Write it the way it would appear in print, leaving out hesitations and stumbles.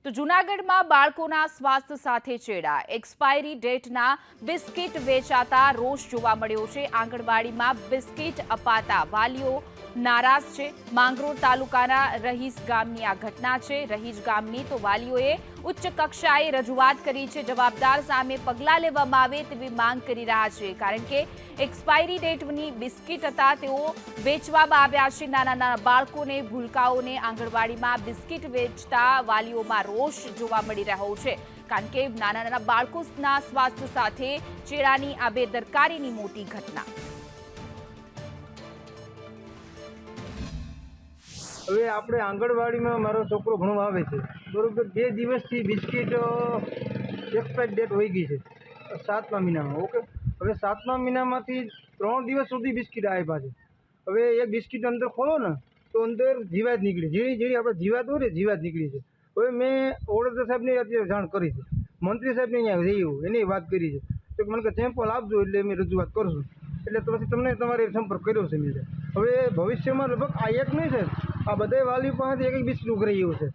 તો જૂનાગઢમાં બાળકોના સ્વાસ્થ્ય સાથે ચેડા એક્સપાયરી ડેટના બિસ્કિટ વેચાતા રોષ જોવા મળ્યો છે। આંગણવાડીમાં બિસ્કિટ અપાતા વાલીઓ નારાજ છે। માંગરોળ તાલુકાના રહીસ ગામની આ ઘટના છે। રહીસ ગામની તો વાલીઓએ ઉચ્ચ કક્ષાએ રજૂઆત કરી છે। જવાબદાર સામે પગલાં લેવામાં આવે તેવી માંગ કરી રહ્યા છે, કારણ કે એક્સપાયરી ડેટની બિસ્કિટ હતા તેઓ વેચવામાં આવ્યા છે। નાના નાના બાળકોને, ભૂલકાઓને આંગણવાડીમાં બિસ્કિટ વેચતા વાલીઓમાં રોષ જોવા મળી રહ્યો છે, કારણ કે નાના નાના બાળકોના સ્વાસ્થ્ય સાથે ચેડાની આ બેદરકારીની મોટી ઘટના। હવે આપણે આંગણવાડીમાં મારો છોકરો ભણવા આવે છે, બરોબર। 2 દિવસથી બિસ્કિટ એક્સપાયર ડેટ હોઈ ગઈ છે 7મા મહિનામાં, ઓકે। હવે 7મા મહિનામાંથી 3 દિવસ સુધી બિસ્કિટ આપ્યા છે। હવે એક બિસ્કિટ અંદર ખોલો ને તો અંદર જીવાત નીકળી, જેવી આપણે જીવાત હોય ને જીવાત નીકળી છે। હવે મેં ઓડેદર સાહેબને અત્યારે જાણ કરી છે, મંત્રી સાહેબને અહીંયા જઈ એની વાત કરી છે, તો મને કે સેમ્પલ આપજો એટલે અમે રજૂઆત કરશું, એટલે તો પછી તમને તમારે સંપર્ક કર્યો છે મેં। હવે ભવિષ્યમાં લગભગ આ એક નહીં છે, આ બધા વાલી પાસેથી એક બિસ્કિટ ઉઘરાઈ એવું છે।